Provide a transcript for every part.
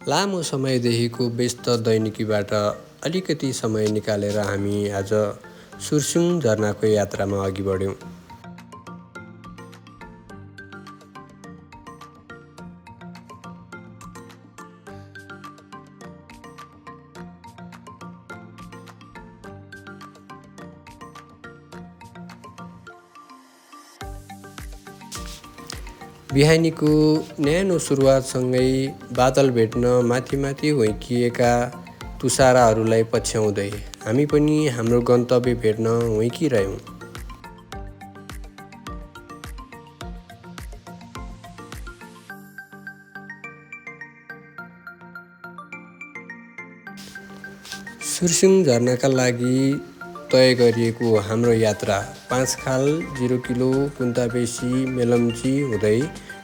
लामो समयदेखिको व्यस्त दैनिकीबाट अलिकति समय निकालेर हामी आज सुर्सुङ झरनाको यात्रामा अघि बढ्यौँ। बिहानीको न्यानो सुरुवातसँगै बादल भेट्न माथि माथि हुइकिएका तुषाराहरूलाई पछ्याउँदै हामी पनि हाम्रो गन्तव्य भेट्न हुइकिरह्यौँ। सुर्सुङ झरनाका लागि तय गरिएको हाम्रो यात्रा पाँचखाल 0 किलो पुन्ताबेसी मेलम्ची हुँदै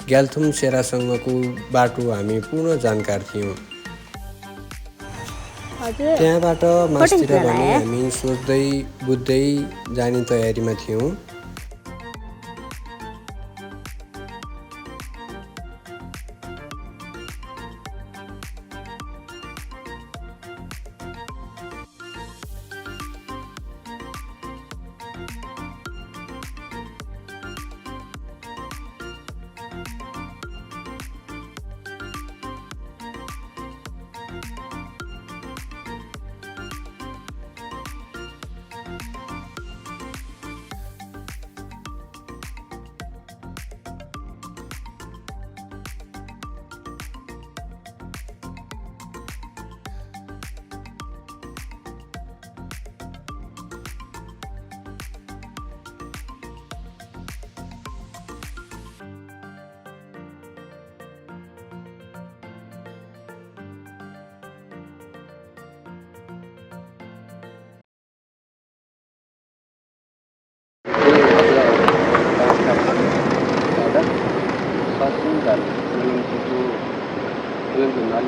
ग्याल्थुम सेरासँगको बाटो हामी पूर्ण जानकार थियौँ। त्यहाँबाट मास्तिर भने हामी सोच्दै बुझ्दै जाने तयारीमा थियौँ।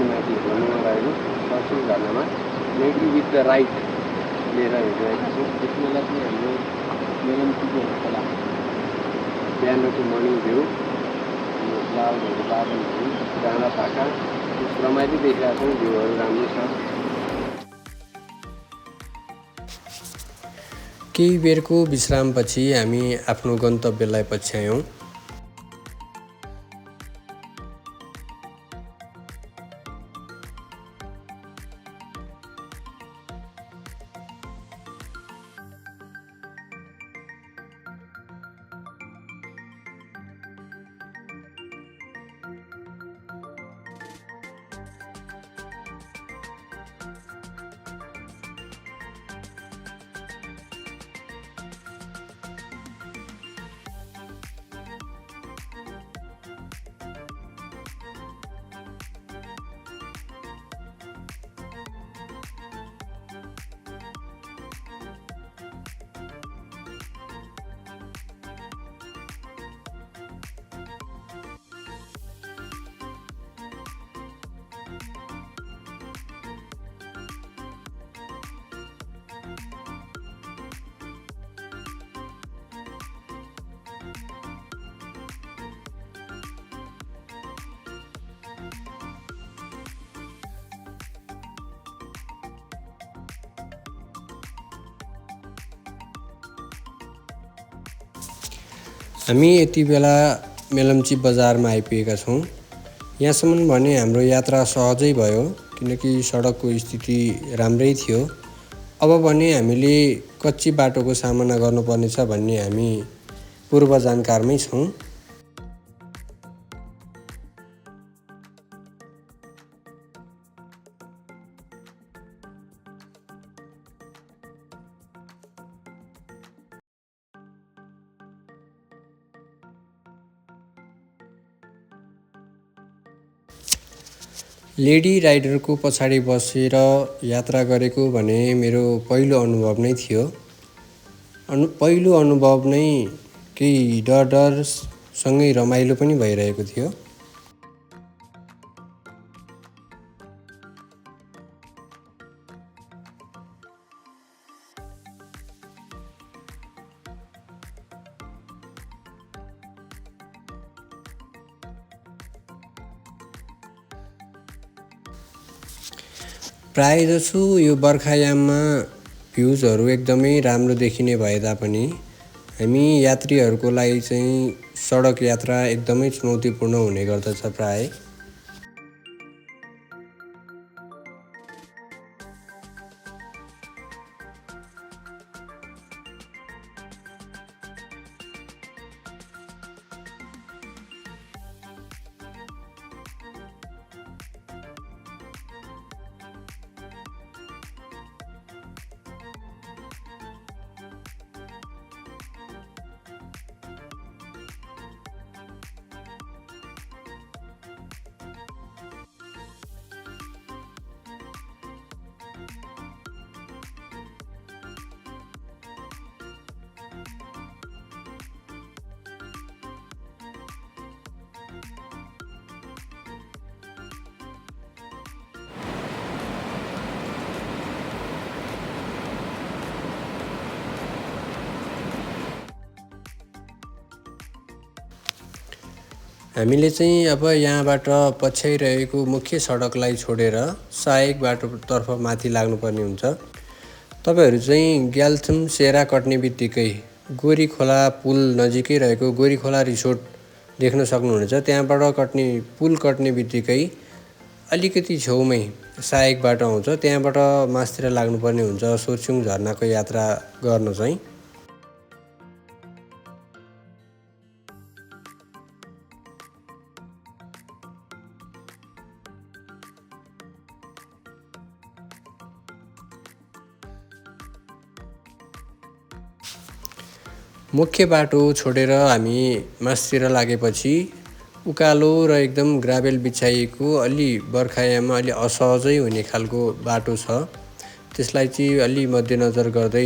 माथि भन्नुमा रहेको सर्सिङ झरनामा मेबी विथ द राइट लिएर हिँडिरहेका छौँ। त्यति बेला चाहिँ हाम्रो मेलम्चीको खोला बिहानको मर्निङ भ्यू, लाल भएको बादलहरू, डाँडा पाखा रमाइलो देखिरहेका छौँ। भ्यूहरू राम्रो छ। केही बेरको विश्रामपछि हामी आफ्नो गन्तव्यलाई पछ्यायौँ। हामी यति बेला मेलम्ची बजारमा आइपुगेका छौँ। यहाँसम्म भने हाम्रो यात्रा सहजै भयो किनकि सडकको स्थिति राम्रै थियो। अब भने हामीले कच्ची बाटोको सामना गर्नुपर्नेछ भन्ने हामी पूर्व जानकारमै छौँ। लेडी राइडरको पछाडि बसेर यात्रा गरेको भने मेरो पहिलो अनुभव नै थियो। पहिलो अनुभव नै केही डर सँगै रमाइलो पनि भइरहेको थियो। प्रायःजसो यो बर्खायाममा भ्युजहरू एकदमै राम्रो देखिने भए तापनि हामी यात्रीहरूको लागि चाहिँ सडक यात्रा एकदमै चुनौतीपूर्ण हुने गर्दछ प्रायः। हामीले चाहिँ अब यहाँबाट पछ्याइरहेको मुख्य सडकलाई छोडेर सहायक बाटोतर्फ माथि लाग्नुपर्ने हुन्छ। तपाईहरू चाहिँ ग्याल्थुम सेरा कट्ने बित्तिकै गोरी खोला पुल नजिकै रहेको गोरी खोला रिसोर्ट देख्न सक्नुहुनेछ। त्यहाँबाट पुल कट्ने बित्तिकै अलिकति छेउमै सहायक बाटो आउँछ, त्यहाँबाट मास्तिर लाग्नुपर्ने हुन्छ सोर्चुङ झरनाको यात्रा गर्न चाहिँ। मुख्य बाटो छोडेर हामी मास्तिर लागेपछि उकालो र एकदम ग्राभेल बिछाइएको अलि बर्खायाममा अलि असहजै हुने खालको बाटो छ। त्यसलाई चाहिँ अलि मध्यनजर गर्दै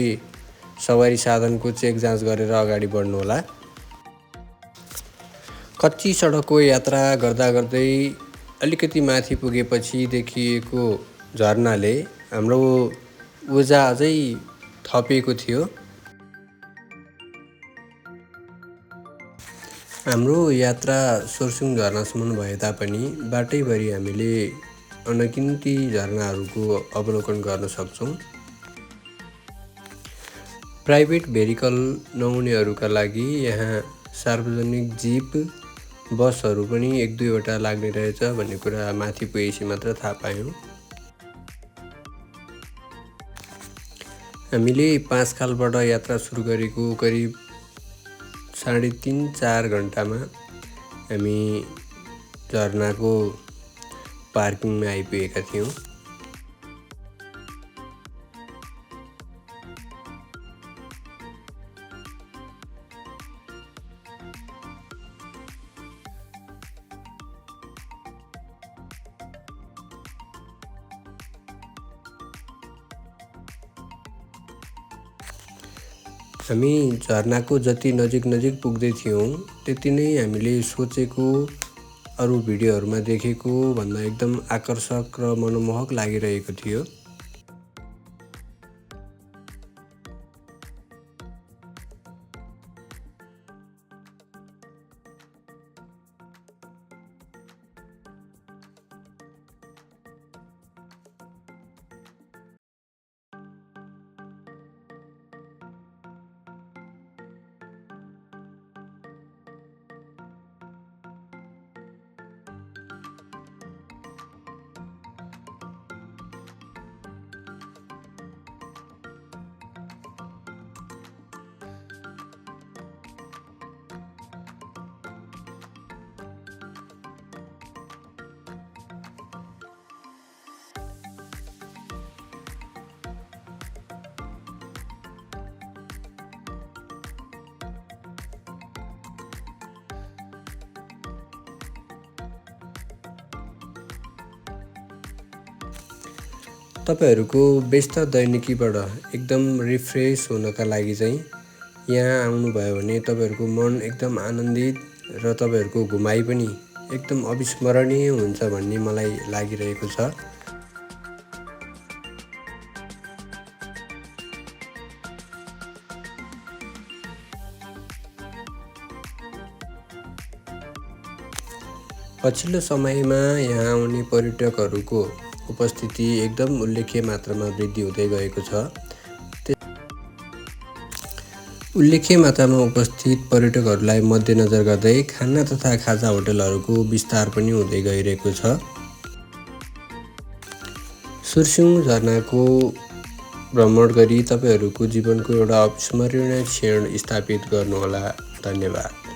सवारी साधनको चेक जाँच गरेर अगाडि बढ्नुहोला। कच्ची सडकको यात्रा गर्दा गर्दै अलिकति माथि पुगेपछि देखिएको झरनाले हाम्रो ऊर्जा अझै थपेको थियो। हाम्रो यात्रा सोर्चुङ झरनासम्म भए तापनि बाटैभरि हामीले अनगिन्ती झरनाहरूको अवलोकन गर्न सक्छौँ। प्राइभेट भेहिकल नहुनेहरूका लागि यहाँ सार्वजनिक जीप बसहरू पनि 1-2वटा लाग्ने रहेछ भन्ने कुरा माथि पुगेपछि मात्र थाहा पायौँ। हामीले पाँचखालबाट यात्रा सुरु गरेको करिब 3.5-4 घन्टामा हामी झरनाको पार्किङमा आइपुगेका थियौँ। हामी झरनाको जति नजिक पुग्दै थियौँ त्यति नै हामीले सोचेको अरू भिडियोहरूमा देखेको भन्दा एकदम आकर्षक र मनमोहक लागिरहेको थियो। तपाईहरूको व्यस्त दैनिकीबाट एकदम रिफ्रेस हुनका लागि चाहिँ यहाँ आउनुभयो भने तपाईहरूको मन एकदम आनन्दित र तपाईहरूको घुमाइ पनि एकदम अविस्मरणीय हुन्छ भन्ने मलाई लागिरहेको छ। पछिल्लो समयमा यहाँ आउने पर्यटकहरूको उपस्थिति एकदम उल्लेख्य मात्रामा वृद्धि हुँदै गएको छ। उल्लेख्य मात्रामा उपस्थित पर्यटकहरूलाई मध्यनजर गर्दै खाना तथा खाजा होटलहरूको विस्तार पनि हुँदै गइरहेको छ। सुर्स्युङ झरनाको भ्रमण गरी तपाईहरूको जीवनको एउटा अविस्मरणीय क्षण स्थापित गर्नुहोला। धन्यवाद।